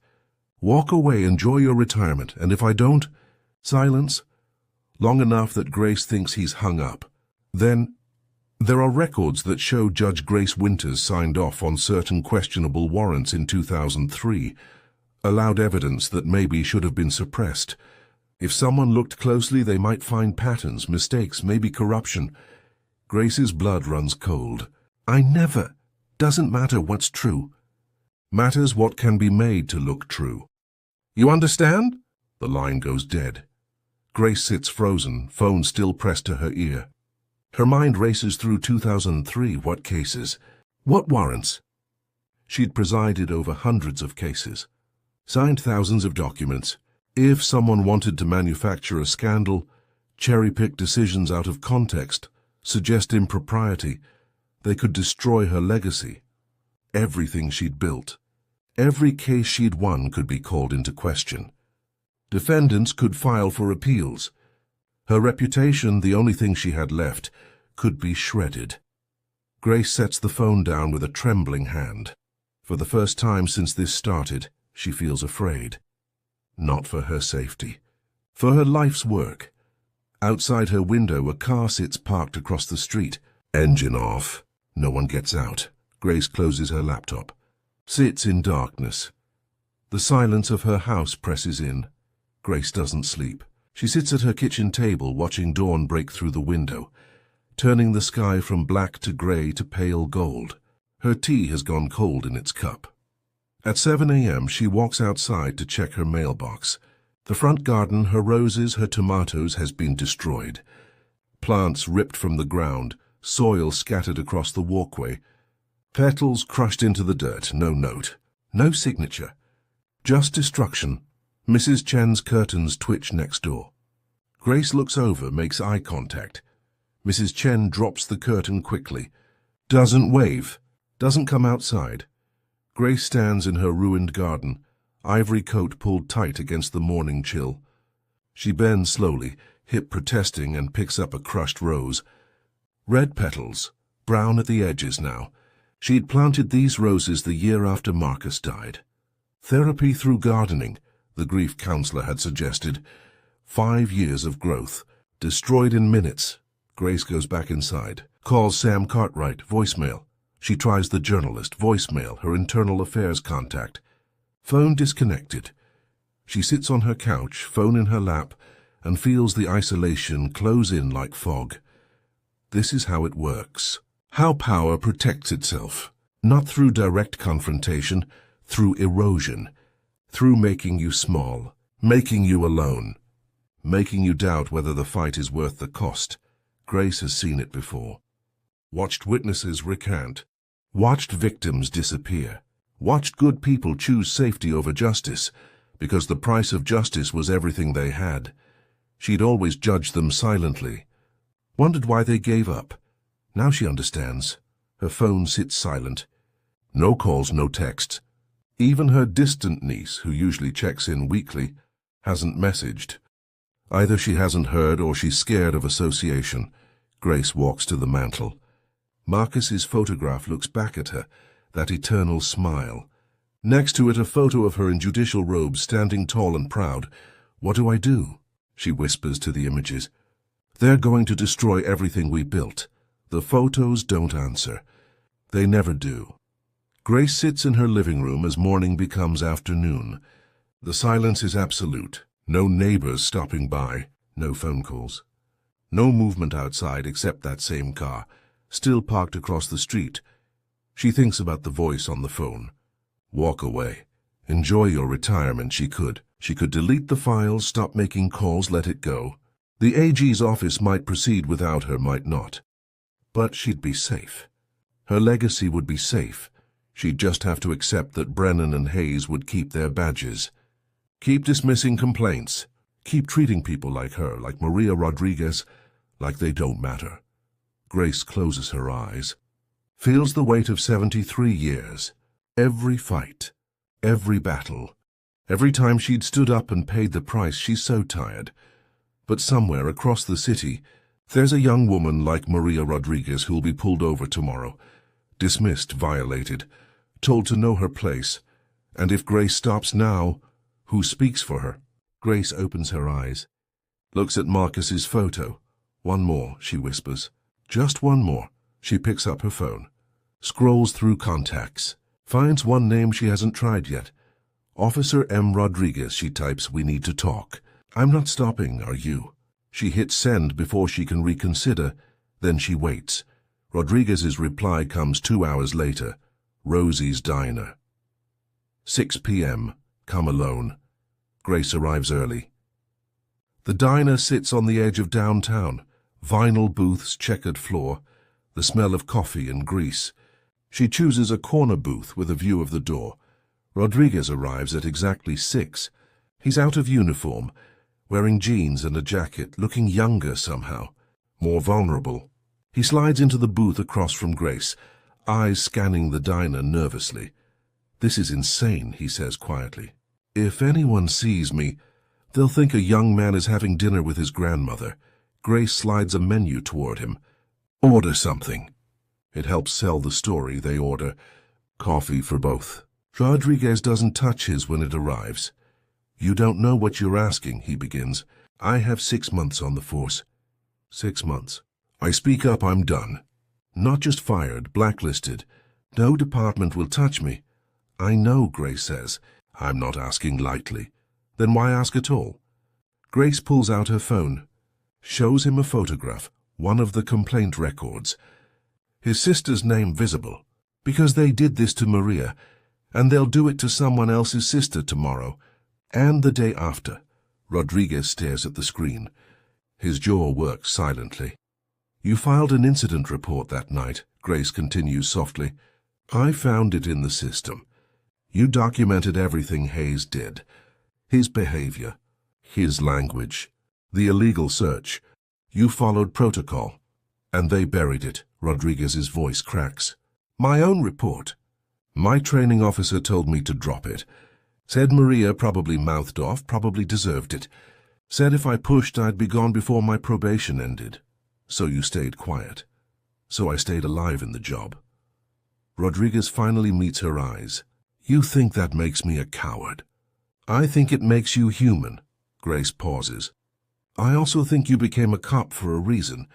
A: Walk away, enjoy your retirement, and if I don't, silence. Long enough that Grace thinks he's hung up. Then, there are records that show Judge Grace Winters signed off on certain questionable warrants in 2003, allowed evidence that maybe should have been suppressed. If someone looked closely, they might find patterns, mistakes, maybe corruption. Grace's blood runs cold. I never. Doesn't matter what's true. Matters what can be made to look true. You understand? The line goes dead. Grace sits frozen, phone still pressed to her ear. Her mind races through 2003. What cases? What warrants? She'd presided over hundreds of cases, signed thousands of documents. If someone wanted to manufacture a scandal, cherry-pick decisions out of context, suggest impropriety, they could destroy her legacy. Everything she'd built, every case she'd won could be called into question. Defendants could file for appeals. Her reputation, the only thing she had left, could be shredded. Grace sets the phone down with a trembling hand. For the first time since this started, she feels afraid. Not for her safety. For her life's work. Outside her window, a car sits parked across the street. Engine off. No one gets out. Grace closes her laptop. Sits in darkness. The silence of her house presses in. Grace doesn't sleep. She sits at her kitchen table watching dawn break through the window, turning the sky from black to grey to pale gold. Her tea has gone cold in its cup. At 7 a.m. she walks outside to check her mailbox. The front garden, her roses, her tomatoes, has been destroyed. Plants ripped from the ground, soil scattered across the walkway. Petals crushed into the dirt, no note, no signature. Just destruction. Mrs. Chen's curtains twitch next door. Grace looks over, makes eye contact. Mrs. Chen drops the curtain quickly. Doesn't wave. Doesn't come outside. Grace stands in her ruined garden, ivory coat pulled tight against the morning chill. She bends slowly, hip protesting, and picks up a crushed rose. Red petals, brown at the edges now. She'd planted these roses the year after Marcus died. Therapy through gardening, the grief counselor had suggested. 5 years of growth, destroyed in minutes. Grace goes back inside, calls Sam Cartwright, voicemail. She tries the journalist, voicemail, her internal affairs contact. Phone disconnected. She sits on her couch, phone in her lap, and feels the isolation close in like fog. This is how it works. How power protects itself. Not through direct confrontation, through erosion. Through making you small, making you alone. Making you doubt whether the fight is worth the cost. Grace has seen it before. Watched witnesses recant. Watched victims disappear. Watched good people choose safety over justice, because the price of justice was everything they had. She'd always judged them silently. Wondered why they gave up. Now she understands. Her phone sits silent. No calls, no texts. Even her distant niece, who usually checks in weekly, hasn't messaged. Either she hasn't heard or she's scared of association. Grace walks to the mantel. Marcus's photograph looks back at her, that eternal smile. Next to it, a photo of her in judicial robes, standing tall and proud. What do I do? She whispers to the images. They're going to destroy everything we built. The photos don't answer. They never do. Grace sits in her living room as morning becomes afternoon. The silence is absolute. No neighbors stopping by. No phone calls. No movement outside except that same car, still parked across the street. She thinks about the voice on the phone. Walk away. Enjoy your retirement, she could. She could delete the files, stop making calls, let it go. The AG's office might proceed without her, might not. But she'd be safe. Her legacy would be safe. She'd just have to accept that Brennan and Hayes would keep their badges. Keep dismissing complaints. Keep treating people like her, like Maria Rodriguez, like they don't matter. Grace closes her eyes. Feels the weight of 73 years. Every fight. Every battle. Every time she'd stood up and paid the price, she's so tired. But somewhere across the city, there's a young woman like Maria Rodriguez who'll be pulled over tomorrow. Dismissed, violated, told to know her place. And if Grace stops now, who speaks for her? Grace opens her eyes. Looks at Marcus's photo. One more, she whispers. Just one more. She picks up her phone. Scrolls through contacts. Finds one name she hasn't tried yet. Officer M. Rodriguez, she types, we need to talk. I'm not stopping, are you? She hits send before she can reconsider. Then she waits. Rodriguez's reply comes 2 hours later. Rosie's Diner. 6 p.m. Come alone. Grace arrives early. The diner sits on the edge of downtown. Vinyl booths, checkered floor. The smell of coffee and grease. She chooses a corner booth with a view of the door. Rodriguez arrives at exactly 6. He's out of uniform, wearing jeans and a jacket, looking younger somehow, more vulnerable. He slides into the booth across from Grace, eyes scanning the diner nervously. This is insane, he says quietly. If anyone sees me, they'll think a young man is having dinner with his grandmother. Grace slides a menu toward him. Order something. It helps sell the story. They order coffee for both. Rodriguez doesn't touch his when it arrives. You don't know what you're asking, he begins. I have 6 months on the force. 6 months. I speak up, I'm done. Not just fired, blacklisted. No department will touch me. I know, Grace says. I'm not asking lightly. Then why ask at all? Grace pulls out her phone. Shows him a photograph, one of the complaint records. His sister's name visible. Because they did this to Maria, and they'll do it to someone else's sister tomorrow, and the day after. Rodriguez stares at the screen. His jaw works silently. You filed an incident report that night, Grace continues softly. I found it in the system. You documented everything Hayes did. His behavior, his language, the illegal search. You followed protocol, and they buried it. Rodriguez's voice cracks. My own report. My training officer told me to drop it. Said Maria probably mouthed off, probably deserved it. Said if I pushed, I'd be gone before my probation ended. So you stayed quiet. So I stayed alive in the job. Rodriguez finally meets her eyes. You think that makes me a coward? I think it makes you human. Grace pauses. I also think you became a cop for a reason,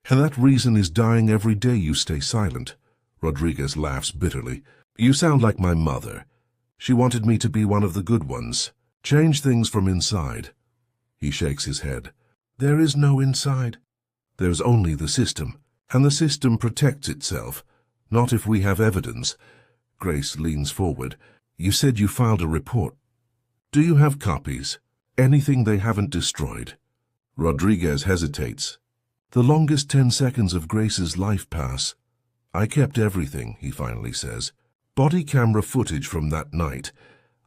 A: and that reason is dying every day you stay silent. Rodriguez laughs bitterly. You sound like my mother. She wanted me to be one of the good ones. Change things from inside. He shakes his head. There is no inside. There's only the system, and the system protects itself, not if we have evidence. Grace leans forward. You said you filed a report. Do you have copies? Anything they haven't destroyed? Rodriguez hesitates. The longest 10 seconds of Grace's life pass. I kept everything, he finally says. Body camera footage from that night.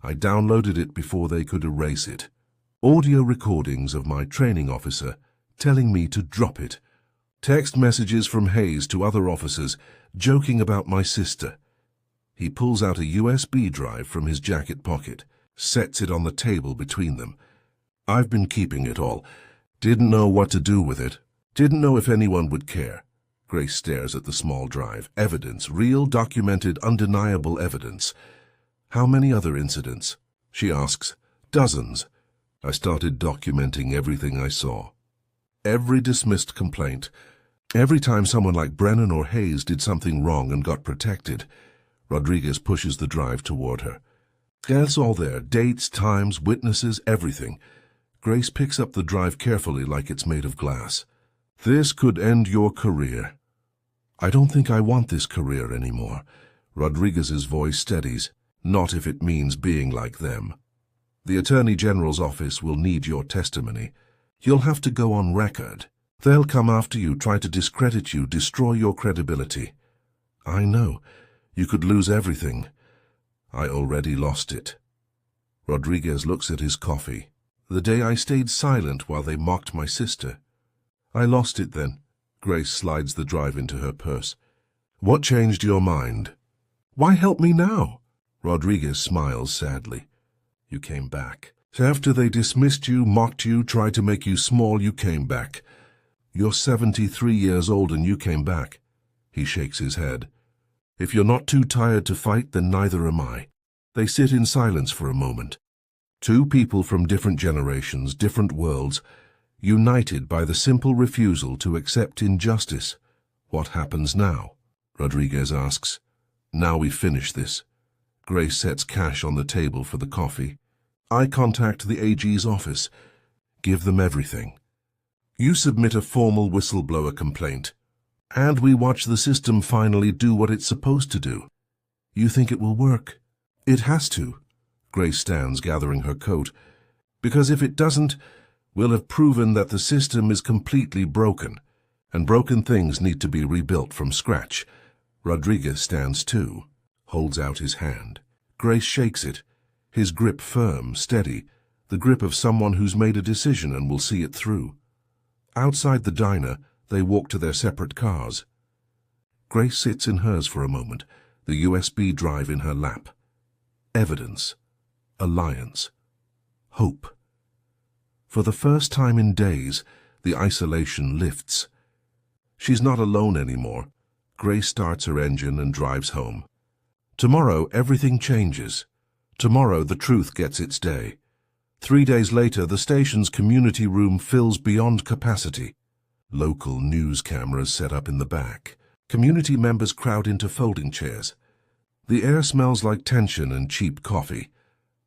A: I downloaded it before they could erase it. Audio recordings of my training officer telling me to drop it. Text messages from Hayes to other officers joking about my sister. He pulls out a USB drive from his jacket pocket, sets it on the table between them. I've been keeping it all. Didn't know what to do with it. Didn't know if anyone would care. Grace stares at the small drive. Evidence, real, documented, undeniable evidence. How many other incidents? She asks. Dozens. I started documenting everything I saw. Every dismissed complaint. Every time someone like Brennan or Hayes did something wrong and got protected. Rodriguez pushes the drive toward her. That's all there. Dates, times, witnesses, everything. Grace picks up the drive carefully like it's made of glass. This could end your career. I don't think I want this career anymore. Rodriguez's voice steadies. Not if it means being like them. The Attorney General's office will need your testimony. You'll have to go on record. They'll come after you, try to discredit you, destroy your credibility. I know. You could lose everything. I already lost it. Rodriguez looks at his coffee. The day I stayed silent while they mocked my sister. I lost it then. Grace slides the drive into her purse. What changed your mind? Why help me now? Rodriguez smiles sadly. You came back. After they dismissed you, mocked you, tried to make you small, you came back. You're 73 years old and you came back. He shakes his head. If you're not too tired to fight, then neither am I. They sit in silence for a moment. Two people from different generations, different worlds, united by the simple refusal to accept injustice. What happens now? Rodriguez asks. Now we finish this. Grace sets cash on the table for the coffee. I contact the AG's office. Give them everything. You submit a formal whistleblower complaint. And we watch the system finally do what it's supposed to do. You think it will work? It has to. Grace stands, gathering her coat. Because if it doesn't, we'll have proven that the system is completely broken, and broken things need to be rebuilt from scratch. Rodriguez stands too, holds out his hand. Grace shakes it, his grip firm, steady, the grip of someone who's made a decision and will see it through. Outside the diner, they walk to their separate cars. Grace sits in hers for a moment, the USB drive in her lap. Evidence. Alliance. Hope. For the first time in days, the isolation lifts. She's not alone anymore. Grace starts her engine and drives home. Tomorrow, everything changes. Tomorrow, the truth gets its day. 3 days later, the station's community room fills beyond capacity. Local news cameras set up in the back. Community members crowd into folding chairs. The air smells like tension and cheap coffee.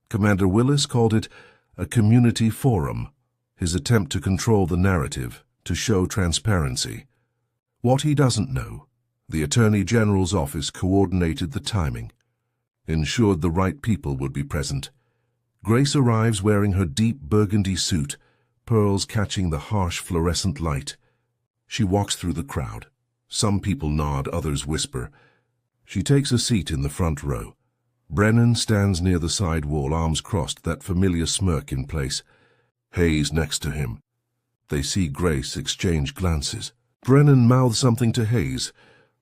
A: Commander Willis called it a community forum, his attempt to control the narrative, to show transparency. What he doesn't know, the Attorney General's office coordinated the timing, ensured the right people would be present. Grace arrives wearing her deep burgundy suit, pearls catching the harsh fluorescent light. She walks through the crowd. Some people nod, others whisper. She takes a seat in the front row. Brennan stands near the side wall, arms crossed, that familiar smirk in place. Hayes next to him. They see Grace exchange glances. Brennan mouths something to Hayes.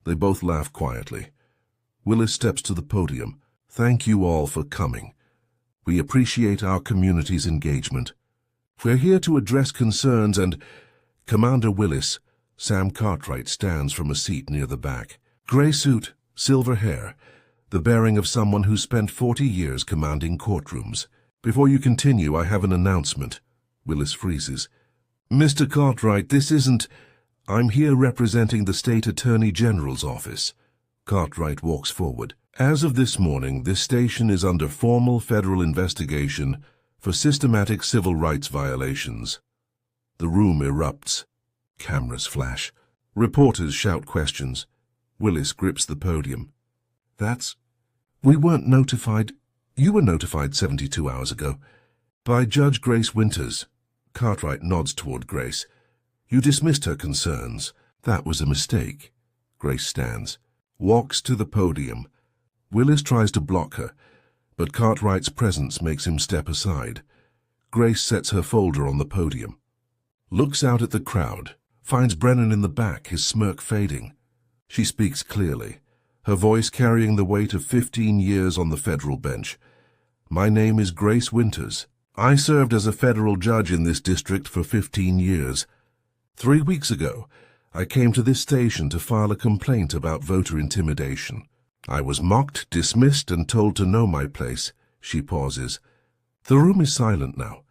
A: They both laugh quietly. Willis steps to the podium. Thank you all for coming. We appreciate our community's engagement. We're here to address concerns and... Commander Willis, Sam Cartwright stands from a seat near the back. Gray suit, silver hair, the bearing of someone who spent 40 years commanding courtrooms. "Before you continue, I have an announcement." Willis freezes. "Mr. Cartwright, this isn't... I'm here representing the State Attorney General's office." Cartwright walks forward. "As of this morning, this station is under formal federal investigation for systematic civil rights violations." The room erupts. Cameras flash. Reporters shout questions. Willis grips the podium. We weren't notified. You were notified 72 hours ago. By Judge Grace Winters." Cartwright nods toward Grace. "You dismissed her concerns. That was a mistake." Grace stands, walks to the podium. Willis tries to block her, but Cartwright's presence makes him step aside. Grace sets her folder on the podium, looks out at the crowd, finds Brennan in the back, his smirk fading. She speaks clearly, her voice carrying the weight of 15 years on the federal bench. "My name is Grace Winters. I served as a federal judge in this district for 15 years. 3 weeks ago, I came to this station to file a complaint about voter intimidation. I was mocked, dismissed, and told to know my place." She pauses. "The room is silent now.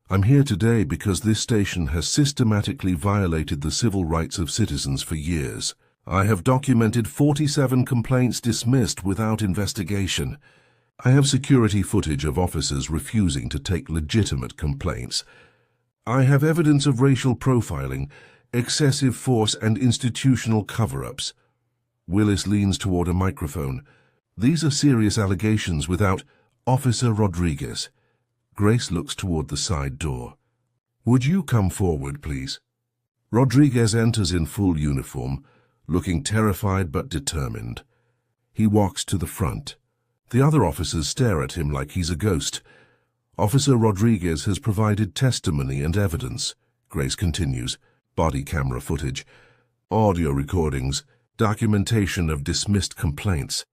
A: I'm here today because this station has systematically violated the civil rights of citizens for years. I have documented 47 complaints dismissed without investigation. I have security footage of officers refusing to take legitimate complaints. I have evidence of racial profiling, excessive force, and institutional cover-ups." Willis leans toward a microphone. "These are serious allegations without..." "Officer Rodriguez." Grace looks toward the side door. "Would you come forward, please?" Rodriguez enters in full uniform, looking terrified but determined. He walks to the front. The other officers stare at him like he's a ghost. "Officer Rodriguez has provided testimony and evidence," Grace continues. "Body camera footage, audio recordings, documentation of dismissed complaints.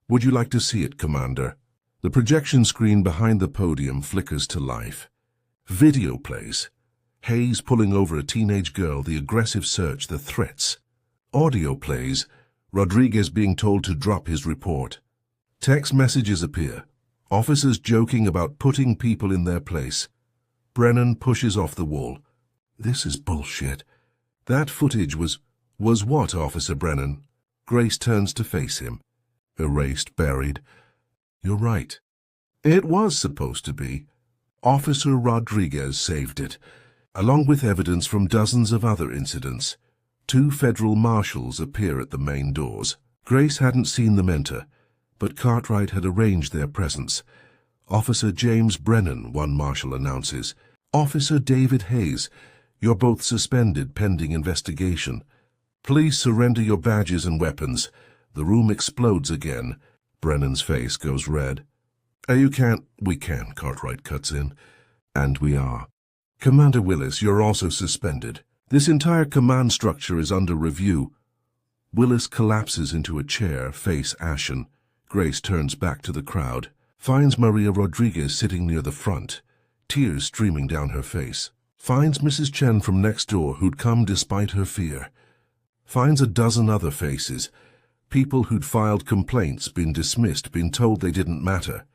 A: Would you like to see it, Commander?" The projection screen behind the podium flickers to life. Video plays. Hayes pulling over a teenage girl, the aggressive search, the threats. Audio plays. Rodriguez being told to drop his report. Text messages appear. Officers joking about putting people in their place. Brennan pushes off the wall. "This is bullshit." "That footage was what, Officer Brennan?" Grace turns to face him. Erased, buried. "You're right. It was supposed to be. Officer Rodriguez saved it, along with evidence from dozens of other incidents." 2 federal marshals appear at the main doors. Grace hadn't seen them enter, but Cartwright had arranged their presence. "Officer James Brennan," one marshal announces. "Officer David Hayes, you're both suspended pending investigation. Please surrender your badges and weapons." The room explodes again. Brennan's face goes red. "You can't..." "We can," Cartwright cuts in. "And we are. Commander Willis, you're also suspended. This entire command structure is under review." Willis collapses into a chair, face ashen. Grace turns back to the crowd, finds Maria Rodriguez sitting near the front, tears streaming down her face. Finds Mrs. Chen from next door, who'd come despite her fear. Finds a dozen other faces, people who'd filed complaints, been dismissed, been told they didn't matter.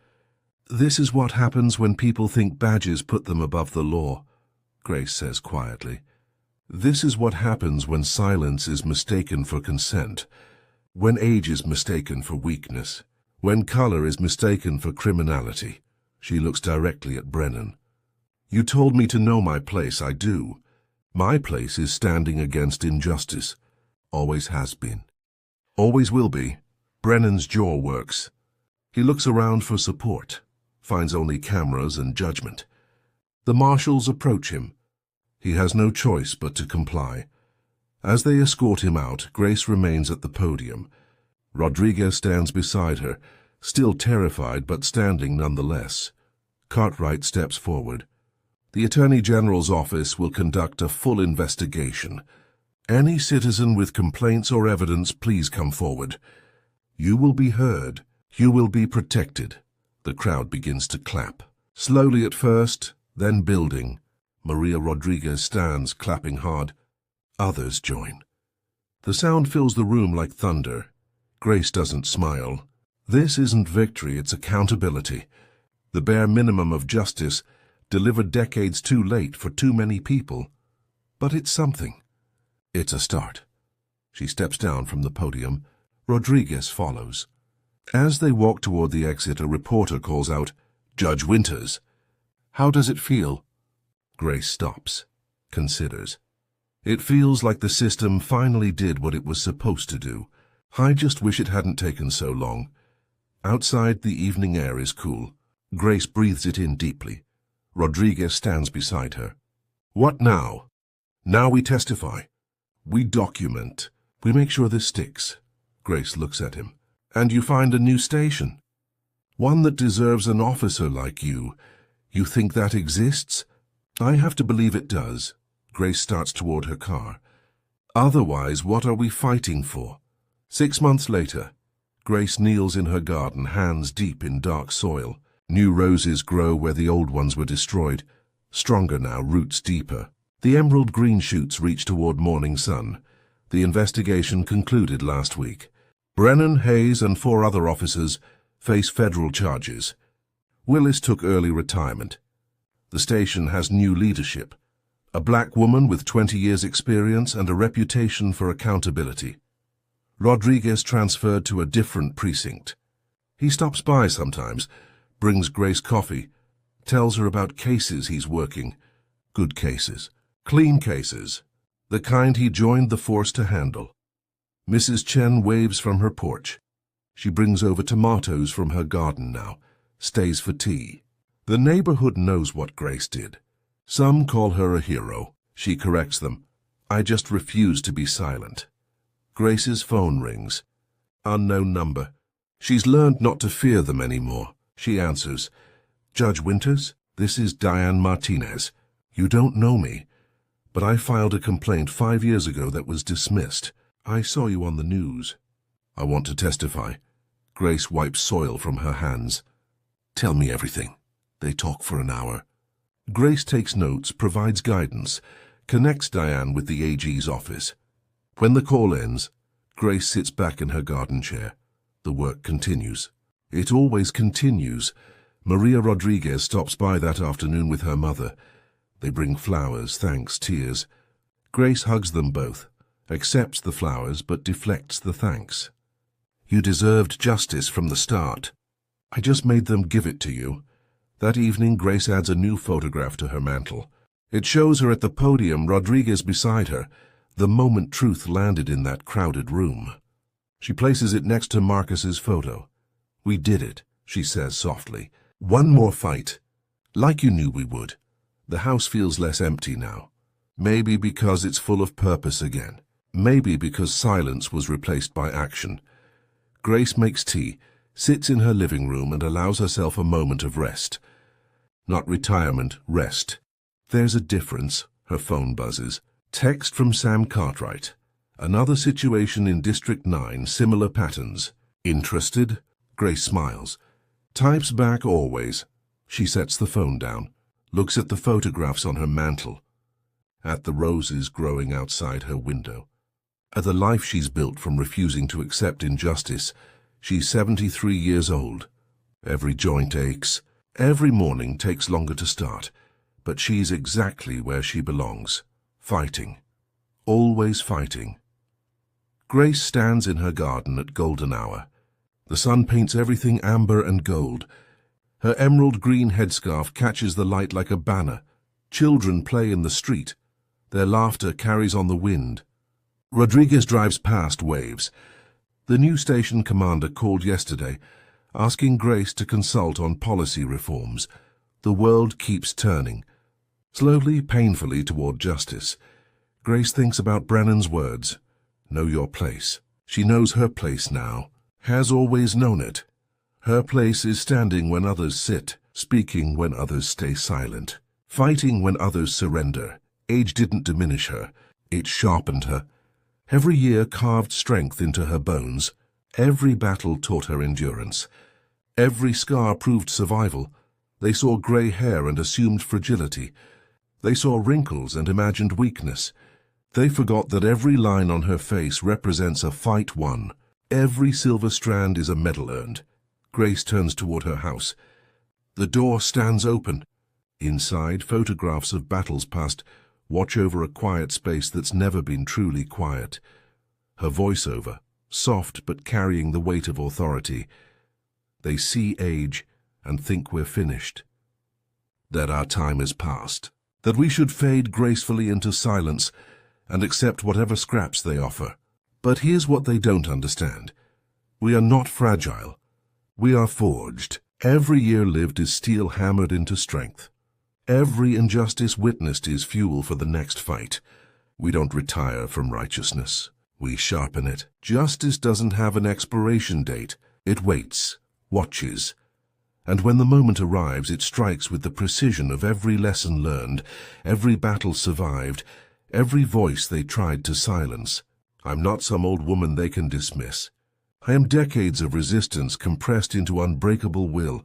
A: "This is what happens when people think badges put them above the law," Grace says quietly. "This is what happens when silence is mistaken for consent, when age is mistaken for weakness, when color is mistaken for criminality." She looks directly at Brennan. "You told me to know my place. I do. My place is standing against injustice. Always has been. Always will be." Brennan's jaw works. He looks around for support, finds only cameras and judgment. The marshals approach him. He has no choice but to comply. As they escort him out, Grace remains at the podium. Rodriguez stands beside her, still terrified but standing nonetheless. Cartwright steps forward. "The Attorney General's office will conduct a full investigation. Any citizen with complaints or evidence, please come forward. You will be heard. You will be protected." The crowd begins to clap. Slowly at first, then building. Maria Rodriguez stands, clapping hard. Others join. The sound fills the room like thunder. Grace doesn't smile. This isn't victory, it's accountability. The bare minimum of justice, delivered decades too late for too many people. But it's something. It's a start. She steps down from the podium. Rodriguez follows. As they walk toward the exit, a reporter calls out, "Judge Winters." "How does it feel?" Grace stops, considers. It feels like the system finally did what it was supposed to do. I just wish it hadn't taken so long. Outside, the evening air is cool. Grace breathes it in deeply. Rodriguez stands beside her. "What now?" "Now we testify. We document. We make sure this sticks." Grace looks at him. "And you find a new station? One that deserves an officer like you. You think that exists?" "I have to believe it does." Grace starts toward her car. "Otherwise, what are we fighting for?" 6 months later, Grace kneels in her garden, hands deep in dark soil. New roses grow where the old ones were destroyed, stronger now, roots deeper. The emerald green shoots reach toward morning sun. The investigation concluded last week. Brennan, Hayes, and 4 other officers face federal charges. Willis took early retirement. The station has new leadership. A black woman with 20 years' experience and a reputation for accountability. Rodriguez transferred to a different precinct. He stops by sometimes, brings Grace coffee, tells her about cases he's working. Good cases. Clean cases. The kind he joined the force to handle. Mrs. Chen waves from her porch. She brings over tomatoes from her garden now, stays for tea. The neighborhood knows what Grace did. Some call her a hero. She corrects them. "I just refuse to be silent." Grace's phone rings. Unknown number. She's learned not to fear them anymore. She answers. "Judge Winters, this is Diane Martinez. You don't know me, but I filed a complaint 5 years ago that was dismissed. I saw you on the news. I want to testify." Grace wipes soil from her hands. "Tell me everything." They talk for an hour. Grace takes notes, provides guidance, connects Diane with the AG's office. When the call ends, Grace sits back in her garden chair. The work continues. It always continues. Maria Rodriguez stops by that afternoon with her mother. They bring flowers, thanks, tears. Grace hugs them both, accepts the flowers but deflects the thanks. "You deserved justice from the start. I just made them give it to you." That evening, Grace adds a new photograph to her mantle. It shows her at the podium, Rodriguez beside her, the moment truth landed in that crowded room. She places it next to Marcus's photo. "We did it," she says softly. "One more fight. Like you knew we would." The house feels less empty now. Maybe because it's full of purpose again. Maybe because silence was replaced by action. Grace makes tea, sits in her living room and allows herself a moment of rest. Not retirement, rest. There's a difference. Her phone buzzes. Text from Sam Cartwright. "Another situation in District 9, similar patterns. Interested?" Grace smiles. Types back always. She sets the phone down, looks at the photographs on her mantle, at the roses growing outside her window, at the life she's built from refusing to accept injustice. She's 73 years old. Every joint aches. Every morning takes longer to start. But she's exactly where she belongs. Fighting. Always fighting. Grace stands in her garden at golden hour. The sun paints everything amber and gold. Her emerald green headscarf catches the light like a banner. Children play in the street. Their laughter carries on the wind. Rodriguez drives past, waves. The new station commander called yesterday, asking Grace to consult on policy reforms. The world keeps turning, slowly, painfully toward justice. Grace thinks about Brennan's words. Know your place. She knows her place now, has always known it. Her place is standing when others sit, speaking when others stay silent, fighting when others surrender. Age didn't diminish her, it sharpened her. Every year carved strength into her bones. Every battle taught her endurance. Every scar proved survival. They saw gray hair and assumed fragility. They saw wrinkles and imagined weakness. They forgot that every line on her face represents a fight won, Every silver strand is a medal earned. Grace turns toward her house. The door stands open. Inside, photographs of battles past watch over a quiet space that's never been truly quiet. Her voiceover, soft but carrying the weight of authority. They see age and think we're finished. That our time is past. That we should fade gracefully into silence and accept whatever scraps they offer. But here's what they don't understand. We are not fragile. We are forged. Every year lived is steel hammered into strength. Every injustice witnessed is fuel for the next fight. We don't retire from righteousness. We sharpen it. Justice doesn't have an expiration date. It waits, watches. And when the moment arrives, it strikes with the precision of every lesson learned, every battle survived, every voice they tried to silence. I'm not some old woman they can dismiss. I am decades of resistance compressed into unbreakable will.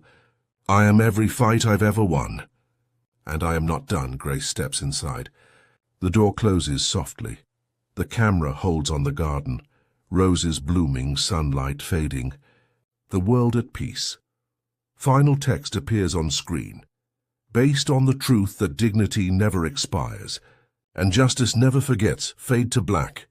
A: I am every fight I've ever won. And I am not done. Grace steps inside. The door closes softly. The camera holds on the garden. Roses blooming, sunlight fading. The world at peace. Final text appears on screen. Based on the truth that dignity never expires, and justice never forgets, fade to black.